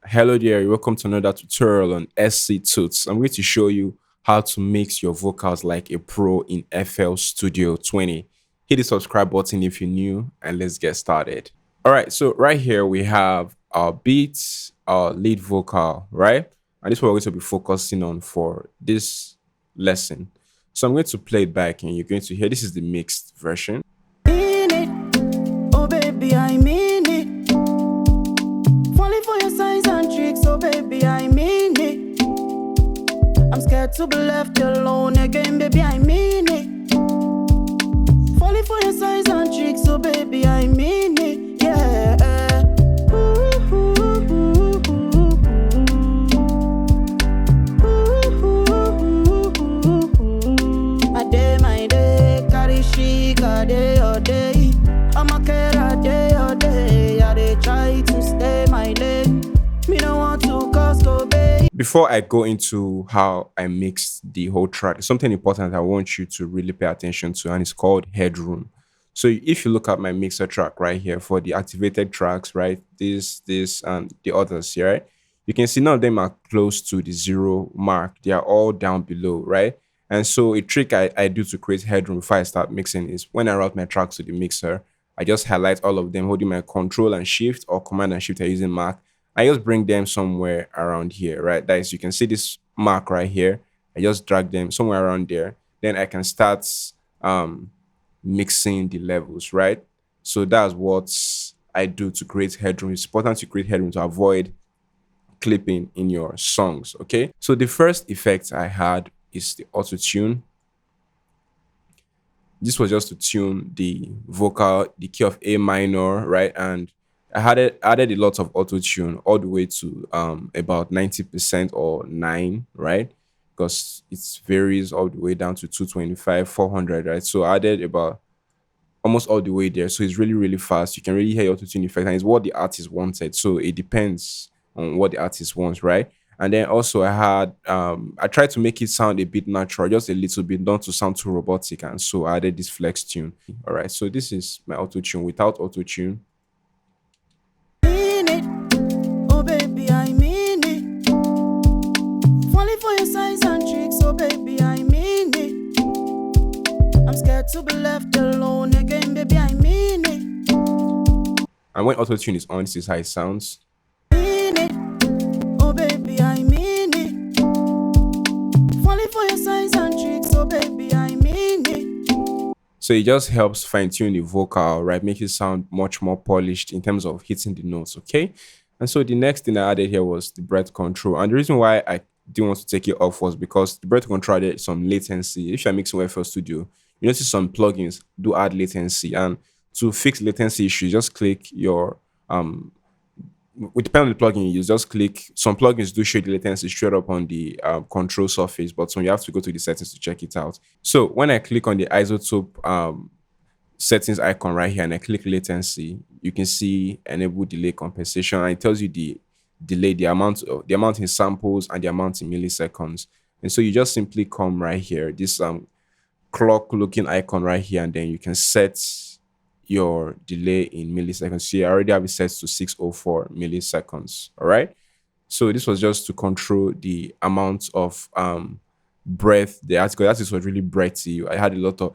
Hello there, welcome to another tutorial on SC Tuts. I'm going to show you how to mix your vocals like a pro in FL Studio 20. Hit the subscribe button if you're new and let's get started. All right, so right here we have our beats, our lead vocal, right? And this is what we're going to be focusing on for this lesson. So I'm going to play it back and you're going to hear this is the mixed version. Mean it, oh baby, I mean it. Falling for your signs and tricks, oh baby, I mean it. I'm scared to be left alone again, baby, I mean it. Falling for your signs and tricks, oh baby, I mean it, yeah. My day, carry chic, a day or day. I'm a care a day or day. I dey try to stay my lane. Me no want to cause go babe. Before I go into how I mixed the whole track, something important I want you to really pay attention to, and it's called headroom. So if you look at my mixer track right here for the activated tracks, right, this, and the others here, right, you can see none of them are close to the 0 mark. They are all down below, right? And so a trick I do to create headroom before I start mixing is when I route my tracks to the mixer, I just highlight all of them holding my control and shift or command and shift using mark. I just bring them somewhere around here, right? That is, you can see this mark right here. I just drag them somewhere around there. Then I can start mixing the levels, right? So that's what I do to create headroom. It's important to create headroom to avoid clipping in your songs, okay? So the first effect I had is the Autotune. This was just to tune the vocal, the key of A minor, right? And I added a lot of Autotune all the way to about 90% or 9, right? Because it varies all the way down to 225, 400, right? So I added about almost all the way there. So it's really, really fast. You can really hear your Autotune effect, and it's what the artist wanted. So it depends on what the artist wants, right? And then also I had I tried to make it sound a bit natural, just a little bit, not to sound too robotic. And so I added this flex tune. All right, so this is my Autotune without Autotune. Mean it, oh baby, I mean it. Falling for your signs and tricks, oh baby, I mean it. I'm scared to be left alone again, baby, I mean it. And when Autotune is on, this is how it sounds. Mean it, oh baby, I mean it. Falling for your signs and tricks, oh baby, I mean it. So it just helps fine tune the vocal, right? Make it sound much more polished in terms of hitting the notes, okay? And so the next thing I added here was the breath control. And the reason why I didn't want to take it off was because the breath control added some latency. If you're mixing with FL Studio, you notice some plugins do add latency. And to fix latency issue, just click your it depends on the plugin you use. Just click. Some plugins do show the latency straight up on the control surface, but some you have to go to the settings to check it out. So when I click on the isotope settings icon right here and I click latency, you can see enable delay compensation, and it tells you the delay, the amount in samples and the amount in milliseconds. And so you just simply come right here, this clock looking icon right here, and then you can set your delay in milliseconds. See, I already have it set to 604 milliseconds. All right. So this was just to control the amount of breath. The article was really breathy. I had a lot of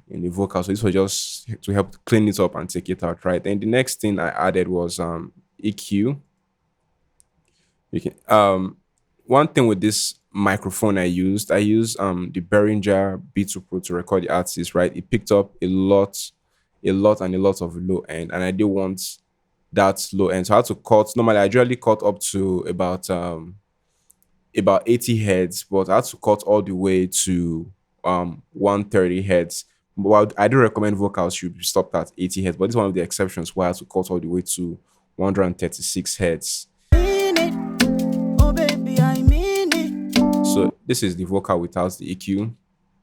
in the vocal. So this was just to help clean it up and take it out, right? And the next thing I added was EQ. You can one thing with this microphone I used the Behringer B2 Pro to record the artist, right? It picked up a lot of low end, and I didn't want that low end. So I had to cut. Normally I usually cut up to about 80 hertz, but I had to cut all the way to 130 hertz. But I do recommend vocals should be stopped at 80 hertz, but this is one of the exceptions where I had to cut all the way to 136 hertz. Mean it, oh baby, I mean it. So this is the vocal without the EQ.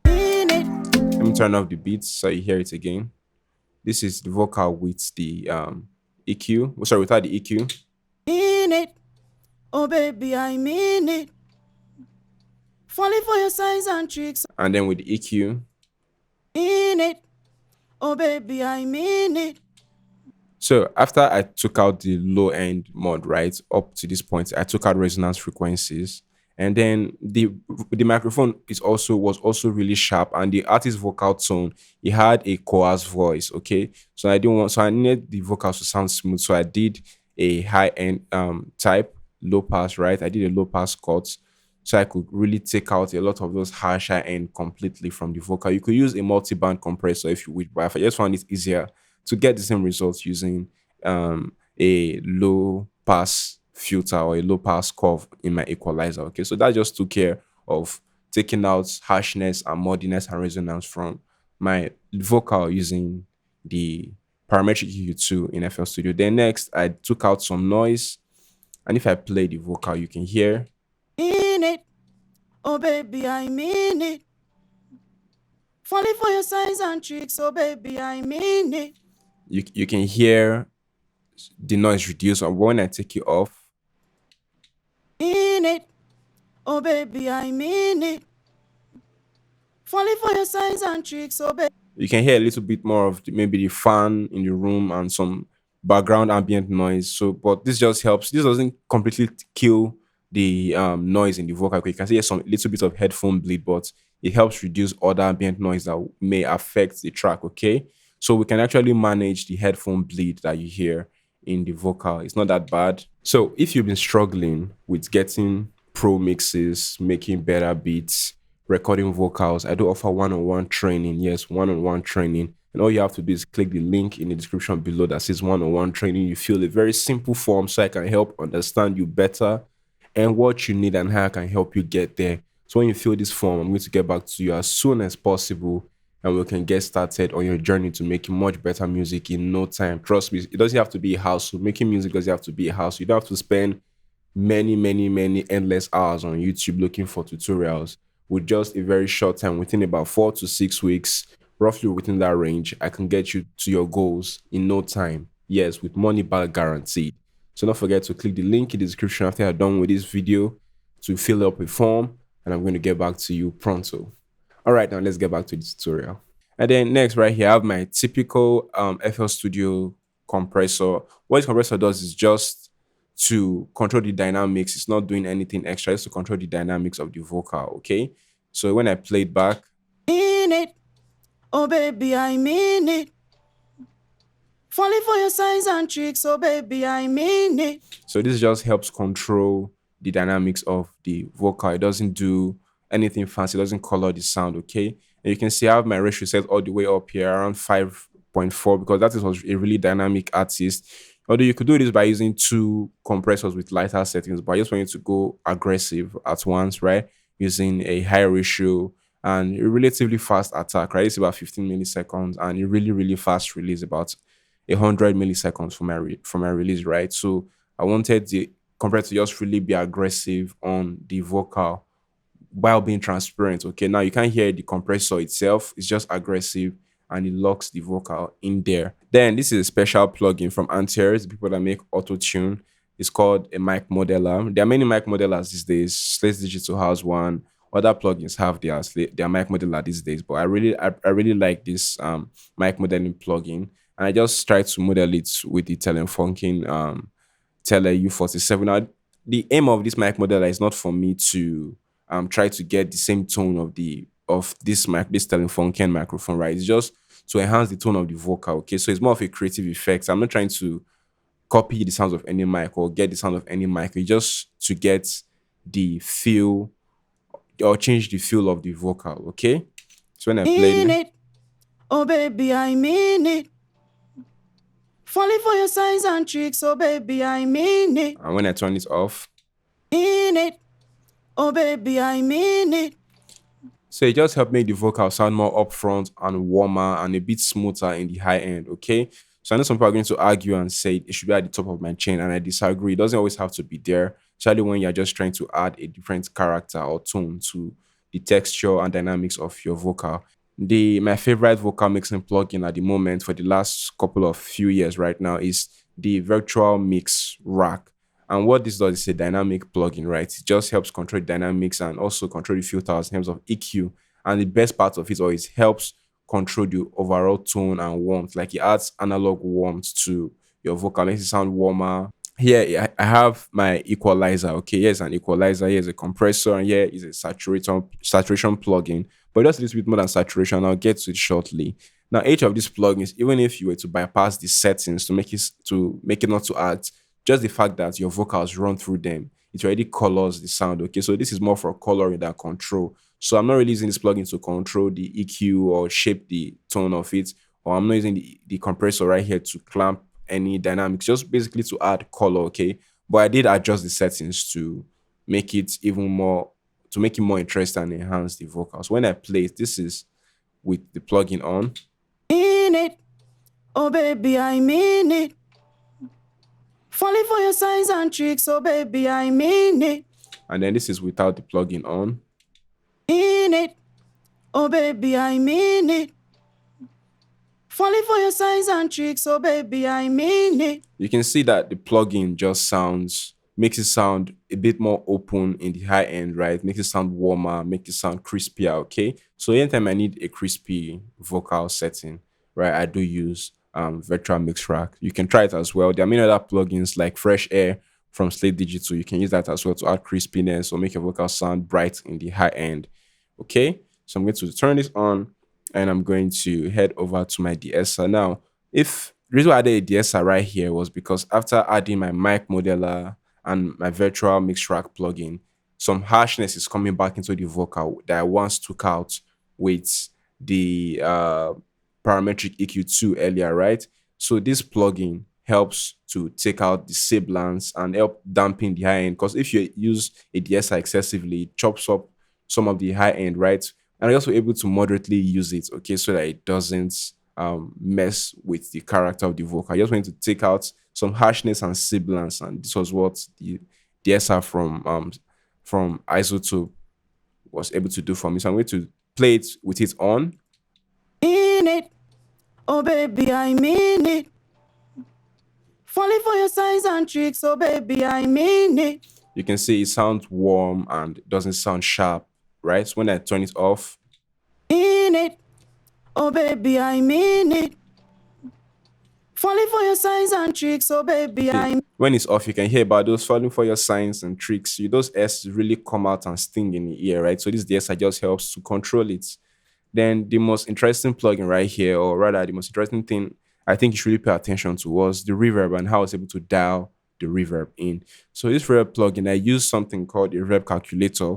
Mean it, Let me turn off the beats so you hear it again. This is the vocal with the EQ. Oh, sorry, without the EQ. mean it, oh baby, I mean it. Falling for your signs and tricks, And then with the EQ. mean it, oh baby, I mean it. So after I took out the low end mod, right, up to this point, I took out resonance frequencies. And then the microphone was also really sharp, and the artist vocal tone, he had a coarse voice. Okay. So I needed the vocals to sound smooth. So I did a high end type low pass, right? I did a low pass cut, so I could really take out a lot of those harsher end completely from the vocal. You could use a multi-band compressor if you wish, but I just found it easier to get the same results using a low pass filter or a low pass curve in my equalizer. Okay, so that just took care of taking out harshness and muddiness and resonance from my vocal using the parametric EQ2 in FL Studio. Then next, I took out some noise, and if I play the vocal, you can hear. In it, oh baby, I mean it. Falling for your signs and tricks, oh baby, I mean it. You can hear the noise reduce, and when I take it off, in it, oh baby, I mean it. Falling for your signs and tricks, oh baby. You can hear a little bit more of maybe the fan in the room and some background ambient noise. So, but this just helps. This doesn't completely kill the noise in the vocal. You can see some little bit of headphone bleed, but it helps reduce other ambient noise that may affect the track. Okay, so we can actually manage the headphone bleed that you hear in the vocal. It's not that bad. So, if you've been struggling with getting pro mixes, making better beats, recording vocals, I do offer one-on-one training. Yes, one-on-one training. And all you have to do is click the link in the description below that says one-on-one training. You fill a very simple form so I can help understand you better and what you need and how I can help you get there. So when you fill this form, I'm going to get back to you as soon as possible, and we can get started on your journey to making much better music in no time. Trust me, it doesn't have to be a house. Making music doesn't have to be a house. You don't have to spend many endless hours on YouTube looking for tutorials. With just a very short time, within about 4 to 6 weeks, roughly within that range, I can get you to your goals in no time. Yes, with money back guaranteed. So don't forget to click the link in the description after you're done with this video to fill up a form, and I'm going to get back to you pronto. All right, now let's get back to the tutorial. And then next, right here, I have my typical FL Studio compressor. What this compressor does is just to control the dynamics. It's not doing anything extra. It's to control the dynamics of the vocal. Okay. So when I play it back, in it, oh baby, I mean it. Falling for your signs and tricks, oh baby, I mean it. So this just helps control the dynamics of the vocal. It doesn't do anything fancy. It doesn't color the sound. Okay. And you can see I have my ratio set all the way up here around 5.4 because that was a really dynamic artist. Although you could do this by using two compressors with lighter settings, but I just want you to go aggressive at once, right? Using a high ratio and a relatively fast attack, right? It's about 15 milliseconds and a really fast release, about 100 milliseconds for my release, right? So I wanted the compressor to just really be aggressive on the vocal while being transparent. Okay, now you can't hear the compressor itself, it's just aggressive and it locks the vocal in there. Then this is a special plugin from Antares, the people that make Autotune. It's called a mic modeler. There are many mic modelers these days. Slate Digital has one. Other plugins have their mic modeler these days, but I really like this mic modeling plugin, and I just tried to model it with the Telefunken Tele U47. Now, the aim of this mic modeler is not for me to try to get the same tone of this Telefunken microphone, right? It's just to enhance the tone of the vocal. Okay, so it's more of a creative effect. I'm not trying to copy the sounds of any mic or get the sound of any mic. It's just to get the feel or change the feel of the vocal. Okay, so when I play it, oh baby, I mean it. Falling for your signs and tricks, oh baby, I mean it. And when I turn it off, in it, oh baby, I mean it. So it just helped make the vocal sound more upfront and warmer and a bit smoother in the high end. Okay, so I know some people are going to argue and say it should be at the top of my chain, and I disagree. It doesn't always have to be there, especially when you're just trying to add a different character or tone to the texture and dynamics of your vocal. My favorite vocal mixing plugin at the moment for the last couple of few years right now is the Virtual Mix Rack. And what this does is a dynamic plugin, right? It just helps control dynamics and also control the filters in terms of EQ. And the best part of it all is helps control the overall tone and warmth. Like it adds analog warmth to your vocal, makes it sound warmer. Here I have my equalizer. Okay, here's an equalizer, here's a compressor, and here is a saturation plugin. But just a little bit more than saturation. I'll get to it shortly. Now, each of these plugins, even if you were to bypass the settings to make it not to act, just the fact that your vocals run through them, it already colors the sound. Okay, so this is more for coloring than control. So I'm not really using this plugin to control the EQ or shape the tone of it, or I'm not using the compressor right here to clamp any dynamics, just basically to add color. Okay, but I did adjust the settings to make it even more to make it more interesting and enhance the vocals. When I play it, this is with the plugin on. In it, oh baby, I mean it. Falling for your signs and tricks, oh baby, I mean it. And then this is without the plugin on. In it, oh baby, I mean it. Falling for your signs and tricks, oh baby, I mean it. You can see that the plugin just makes it sound a bit more open in the high end, right? Makes it sound warmer, makes it sound crispier, okay? So anytime I need a crispy vocal setting, right, I do use virtual mix rack. You can try it as well. There are many other plugins like Fresh Air from Slate Digital. You can use that as well to add crispiness or make your vocal sound bright in the high end. Okay, so I'm going to turn this on and I'm going to head over to my DeESS. Now, if the reason why I added a DeESS right here was because after adding my mic modeler and my virtual mix rack plugin, some harshness is coming back into the vocal that I once took out with the parametric EQ2 earlier, right? So this plugin helps to take out the sibilance and help dampen the high end. Because if you use a DSI excessively, it chops up some of the high end, right? And I'm also able to moderately use it, okay, so that it doesn't mess with the character of the vocal. I just want to take out some harshness and sibilance, and this was what the DSR from Isotope was able to do for me. So I'm going to play it with it on. In it, oh baby, I mean it. Falling for your signs and tricks, oh baby, I mean it. You can see it sounds warm and it doesn't sound sharp, right? So when I turn it off. In it, oh baby, I mean it. Falling for your signs and tricks, oh baby, when it's off, you can hear about those falling for your signs and tricks. Those S really come out and sting in the ear, right? So this DSI just helps to control it. Then the most interesting plugin right here, or rather the most interesting thing I think you should really pay attention to, was the reverb and how I was able to dial the reverb in. So this reverb plugin, I use something called the reverb calculator,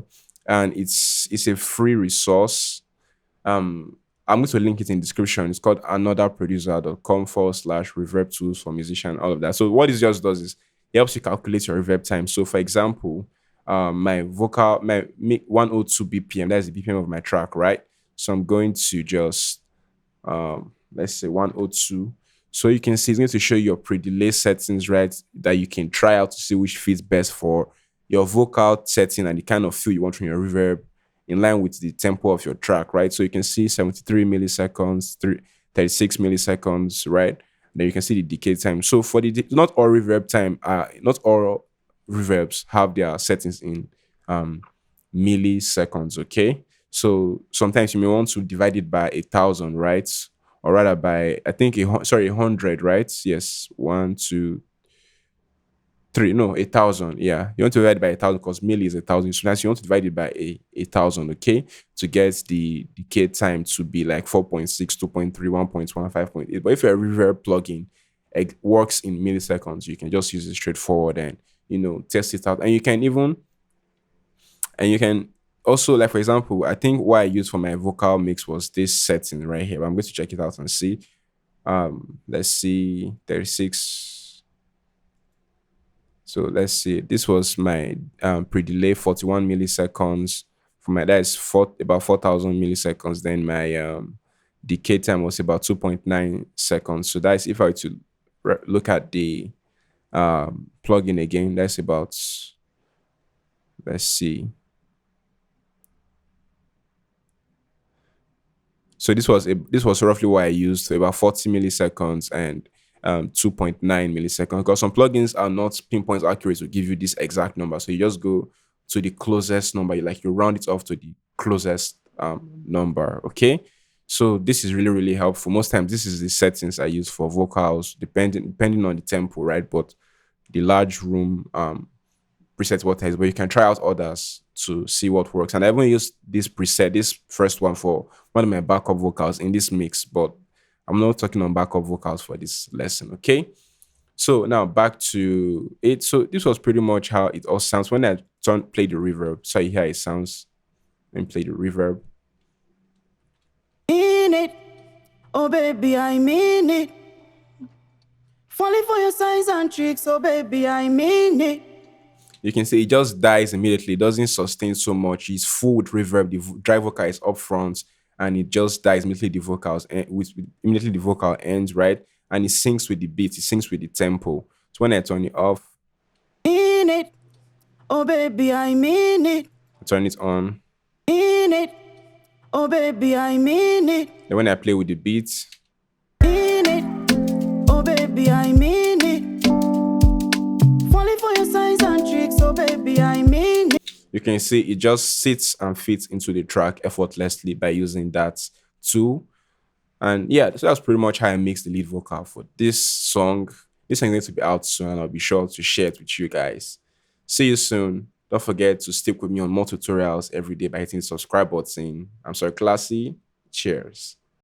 and it's a free resource. I'm going to link it in the description. It's called anotherproducer.com/reverb tools for musician, all of that. So what it just does is it helps you calculate your reverb time. So for example, my 102 BPM, that's the BPM of my track, right? So I'm going to just let's say 102. So you can see it's going to show you your pre-delay settings, right? That you can try out to see which fits best for your vocal setting and the kind of feel you want from your reverb in line with the tempo of your track, right? So you can see 73 milliseconds, 36 milliseconds, right? Then you can see the decay time. So for not all reverbs have their settings in milliseconds, okay? So sometimes you may want to divide it by 1,000, right? Or rather by, I think, 100, right? Yes, 1, 2, 3, no, 1,000. Yeah, you want to divide it by 1,000 because milli is 1,000. So now you want to divide it by 1,000, okay, to get the decay time to be like 4.6, 2.3, 1.1, 5.8. But if you're a reverb plugin, it works in milliseconds. You can just use it straightforward and test it out. And you can also, like for example, I think what I used for my vocal mix was this setting right here. But I'm going to check it out and see. Let's see, 36. So let's see. This was my pre-delay 41 milliseconds. For my that's about 4,000 milliseconds. Then my decay time was about 2.9 seconds. So that's if I were to look at the plugin again. That's about. Let's see. So this was roughly what I used, about 40 milliseconds and 2.9 milliseconds, because some plugins are not pinpoint accurate to give you this exact number. So you just go to the closest number, you round it off to the closest number, okay? So this is really, really helpful. Most times, this is the settings I use for vocals, depending on the tempo, right? But the large room preset what is, but you can try out others to see what works. And I even used this preset, this first one for one of my backup vocals in this mix, but I'm not talking on backup vocals for this lesson, okay? So now back to it. So this was pretty much how it all sounds when I play the reverb. So you hear it sounds and play the reverb. In it, oh baby, I mean it. Falling for your signs and tricks, oh baby, I mean it. You can see it just dies immediately. It doesn't sustain so much. It's full with reverb. The dry vocal is up front, and it just dies immediately. The vocals immediately the vocal ends, right, and it syncs with the beat. It syncs with the tempo. So when I turn it off, in it, oh baby, I mean it. I turn it on. In it, oh baby, I mean it. Then when I play with the beat, in it, oh baby, I mean it. Falling for your signs and tricks, oh baby, I mean it. You can see it just sits and fits into the track effortlessly by using that tool. And yeah, so that's pretty much how I mix the lead vocal for this song. This song is going to be out soon, and I'll be sure to share it with you guys. See you soon. Don't forget to stick with me on more tutorials every day by hitting the subscribe button. I'm sorry, classy. Cheers.